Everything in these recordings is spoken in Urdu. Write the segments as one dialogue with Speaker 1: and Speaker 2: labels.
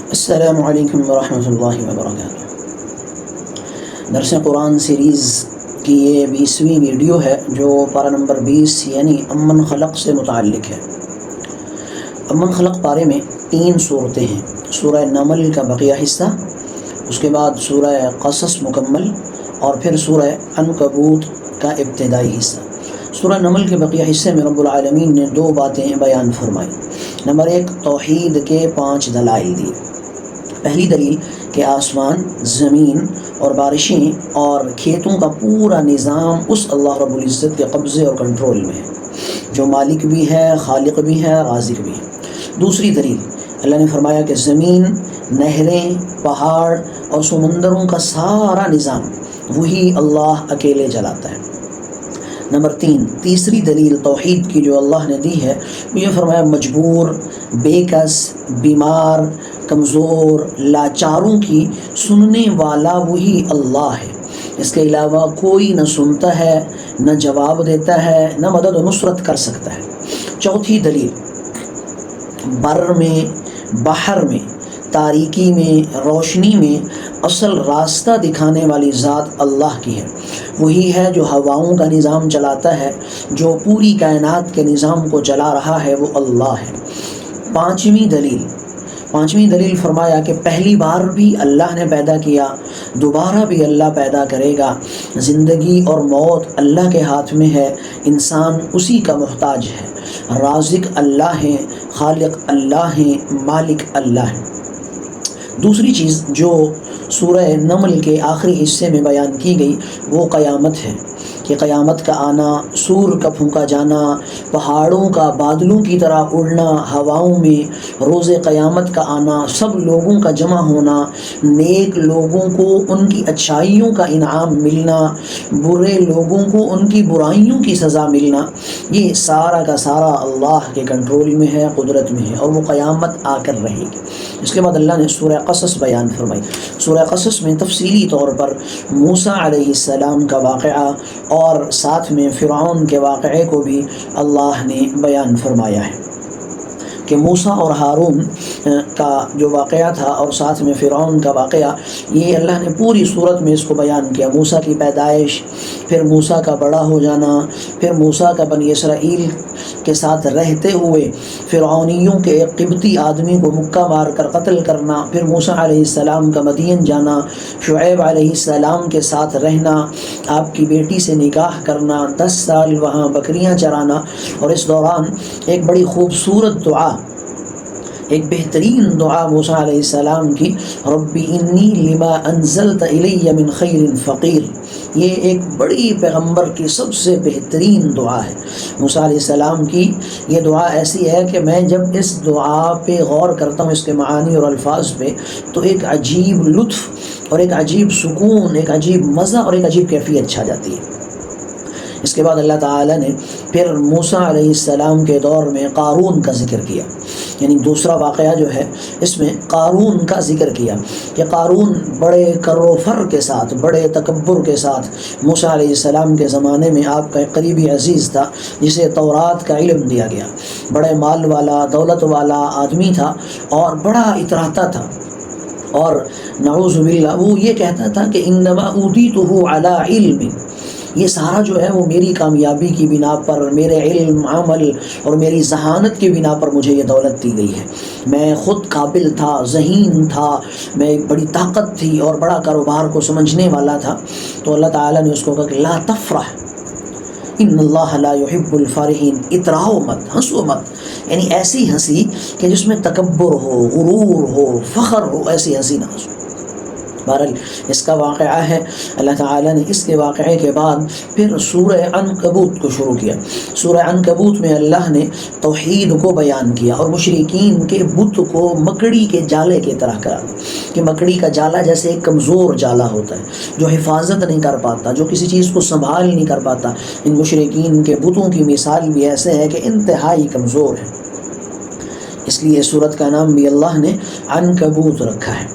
Speaker 1: السلام علیکم ورحمۃ اللہ وبرکاتہ۔ درس قرآن سیریز کی یہ 20ویں ویڈیو ہے جو پارہ نمبر 20 یعنی امن خلق سے متعلق ہے۔ امن خلق پارے میں 3 صورتیں ہیں، سورہ نمل کا بقیہ حصہ، اس کے بعد سورہ قصص مکمل، اور پھر سورہ عنکبوت کا ابتدائی حصہ۔ سورہ نمل کے بقیہ حصے میں رب العالمین نے 2 باتیں بیان فرمائی۔ نمبر 1، توحید کے 5 دلائل دیے۔ پہلی دلیل کہ آسمان، زمین اور بارشیں اور کھیتوں کا پورا نظام اس اللہ رب العزت کے قبضے اور کنٹرول میں ہے، جو مالک بھی ہے، خالق بھی ہے، رازق بھی ہے۔ دوسری دلیل، اللہ نے فرمایا کہ زمین، نہریں، پہاڑ اور سمندروں کا سارا نظام وہی اللہ اکیلے چلاتا ہے۔ نمبر 3، تیسری دلیل توحید کی جو اللہ نے دی ہے، وہ یہ فرمایا مجبور، بے کس، بیمار، کمزور، لاچاروں کی سننے والا وہی اللہ ہے، اس کے علاوہ کوئی نہ سنتا ہے، نہ جواب دیتا ہے، نہ مدد و نصرت کر سکتا ہے۔ چوتھی دلیل، بر میں، بحر میں، تاریکی میں، روشنی میں اصل راستہ دکھانے والی ذات اللہ کی ہے، وہی ہے جو ہواؤں کا نظام چلاتا ہے، جو پوری کائنات کے نظام کو چلا رہا ہے وہ اللہ ہے۔ پانچویں دلیل فرمایا کہ پہلی بار بھی اللہ نے پیدا کیا، دوبارہ بھی اللہ پیدا کرے گا، زندگی اور موت اللہ کے ہاتھ میں ہے، انسان اسی کا محتاج ہے، رازق اللہ ہیں، خالق اللہ ہیں، مالک اللہ ہیں۔ دوسری چیز جو سورہ نمل کے آخری حصے میں بیان کی گئی وہ قیامت ہے، کہ قیامت کا آنا، سور کا پھونکا جانا، پہاڑوں کا بادلوں کی طرح اڑنا ہواؤں میں، روز قیامت کا آنا، سب لوگوں کا جمع ہونا، نیک لوگوں کو ان کی اچھائیوں کا انعام ملنا، برے لوگوں کو ان کی برائیوں کی سزا ملنا، یہ سارا کا سارا اللہ کے کنٹرول میں ہے، قدرت میں ہے، اور وہ قیامت آ کر رہے گی۔ اس کے بعد اللہ نے سورہ قصص بیان فرمائی۔ سورہ قصص میں تفصیلی طور پر موسیٰ علیہ السلام کا واقعہ اور ساتھ میں فرعون کے واقعے کو بھی اللہ نے بیان فرمایا ہے، کہ موسیٰ اور ہارون کا جو واقعہ تھا اور ساتھ میں فرعون کا واقعہ، یہ اللہ نے پوری صورت میں اس کو بیان کیا۔ موسیٰ کی پیدائش، پھر موسیٰ کا بڑا ہو جانا، پھر موسیٰ کا بنی اسرائیل کے ساتھ رہتے ہوئے فرعونیوں کے ایک قبطی آدمی کو مکہ مار کر قتل کرنا، پھر موسیٰ علیہ السلام کا مدین جانا، شعیب علیہ السلام کے ساتھ رہنا، آپ کی بیٹی سے نکاح کرنا، 10 سال وہاں بکریاں چرانا، اور اس دوران ایک بڑی خوبصورت دعا، ایک بہترین دعا موسیٰ علیہ السلام کی، ربی انی لما انزلت الی من خیر فقیر، یہ ایک بڑی پیغمبر کی سب سے بہترین دعا ہے۔ موسیٰ علیہ السلام کی یہ دعا ایسی ہے کہ میں جب اس دعا پہ غور کرتا ہوں، اس کے معانی اور الفاظ پہ، تو ایک عجیب لطف اور ایک عجیب سکون، ایک عجیب مزہ اور ایک عجیب کیفیت چھا جاتی ہے۔ اس کے بعد اللہ تعالیٰ نے پھر موسیٰ علیہ السلام کے دور میں قارون کا ذکر کیا، یعنی دوسرا واقعہ جو ہے اس میں قارون کا ذکر کیا، کہ قارون بڑے کر و فر کے ساتھ، بڑے تکبر کے ساتھ موسیٰ علیہ السلام کے زمانے میں آپ کا ایک قریبی عزیز تھا، جسے تورات کا علم دیا گیا، بڑے مال والا، دولت والا آدمی تھا اور بڑا اتراتا تھا، اور نعوذ باللہ وہ یہ کہتا تھا کہ انما اوتیتہ علی علم، یہ سارا جو ہے وہ میری کامیابی کی بنا پر، میرے علم، عمل اور میری ذہانت کی بنا پر مجھے یہ دولت دی گئی ہے، میں خود قابل تھا، ذہین تھا، میں ایک بڑی طاقت تھی اور بڑا کاروبار کو سمجھنے والا تھا۔ تو اللہ تعالیٰ نے اس کو کہا کہ لا تفرح ان اللہ لا يحب الفرحین، اتراؤ مت، ہنسو مت، یعنی ایسی ہنسی کہ جس میں تکبر ہو، غرور ہو، فخر ہو، ایسی ہنسی نہ ہنسو۔ بہرحال اس کا واقعہ ہے، اللہ تعالیٰ نے اس کے واقعے کے بعد پھر سورہ عنکبوت کو شروع کیا۔ سورہ عنکبوت میں اللہ نے توحید کو بیان کیا اور مشرکین کے بت کو مکڑی کے جالے کی طرح کرا، کہ مکڑی کا جالا جیسے ایک کمزور جالا ہوتا ہے جو حفاظت نہیں کر پاتا، جو کسی چیز کو سنبھال نہیں کر پاتا، ان مشرکین کے بتوں کی مثال بھی ایسے ہے کہ انتہائی کمزور ہے، اس لیے سورت کا نام بھی اللہ نے عنکبوت رکھا ہے۔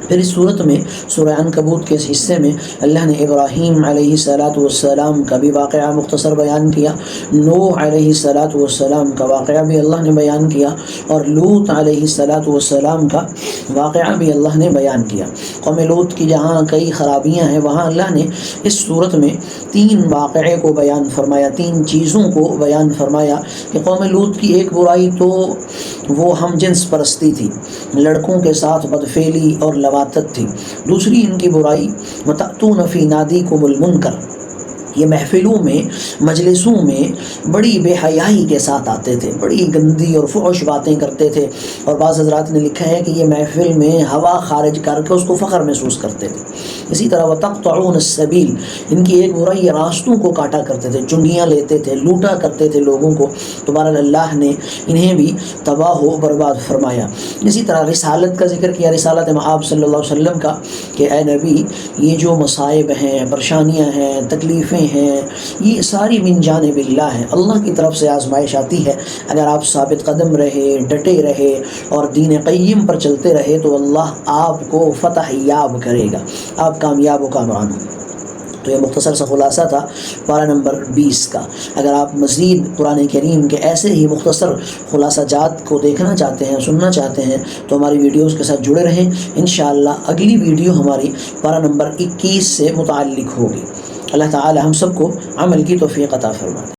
Speaker 1: پھر اس صورت میں سورہ عنکبوت کے اس حصے میں اللہ نے ابراہیم علیہ السلام کا بھی واقعہ مختصر بیان کیا، نوح علیہ السلام کا واقعہ بھی اللہ نے بیان کیا، اور لوط علیہ السلام کا واقعہ بھی اللہ نے بیان کیا۔ قوم لوط کی جہاں کئی خرابیاں ہیں وہاں اللہ نے اس صورت میں 3 واقعے کو بیان فرمایا، 3 چیزوں کو بیان فرمایا کہ قوم لوط کی ایک برائی تو وہ ہم جنس پرستی تھی، لڑکوں کے ساتھ بدفعلی اور لواطت تھی۔ دوسری ان کی برائی وَتَأْتُونَ فِي نَادِيكُمُ الْمُنْكَرَ، یہ محفلوں میں مجلسوں میں بڑی بے حیائی کے ساتھ آتے تھے، بڑی گندی اور فحش باتیں کرتے تھے، اور بعض حضرات نے لکھا ہے کہ یہ محفل میں ہوا خارج کر کے اس کو فخر محسوس کرتے تھے۔ اسی طرح وَتَقْطَعُونَ السَّبِيلَ، ان کی ایک برائی راستوں کو کاٹا کرتے تھے، چنگیاں لیتے تھے، لوٹا کرتے تھے لوگوں کو، تو بہرحال اللہ نے انہیں بھی تباہ و برباد فرمایا۔ اسی طرح رسالت کا ذکر کیا، رسالت مآب صلی اللہ علیہ وسلم کا، کہ اے نبی یہ جو مصائب ہیں، پریشانیاں ہیں، تکلیفیں ہیں، یہ ساری من جانب اللہ ہیں، اللہ کی طرف سے آزمائش آتی ہے۔ اگر آپ ثابت قدم رہے، ڈٹے رہے اور دین قیم پر چلتے رہے تو اللہ آپ کو فتح یاب کرے گا، آپ کامیاب و کامران ہوں۔ تو یہ مختصر سا خلاصہ تھا پارہ نمبر 20 کا۔ اگر آپ مزید قرآن کریم کے ایسے ہی مختصر خلاصہ جات کو دیکھنا چاہتے ہیں، سننا چاہتے ہیں، تو ہماری ویڈیوز کے ساتھ جڑے رہیں۔ انشاءاللہ اگلی ویڈیو ہماری پارہ نمبر 21 سے متعلق ہوگی۔ اللہ تعالی ہم سب کو عمل کی توفیق عطا فرمائے۔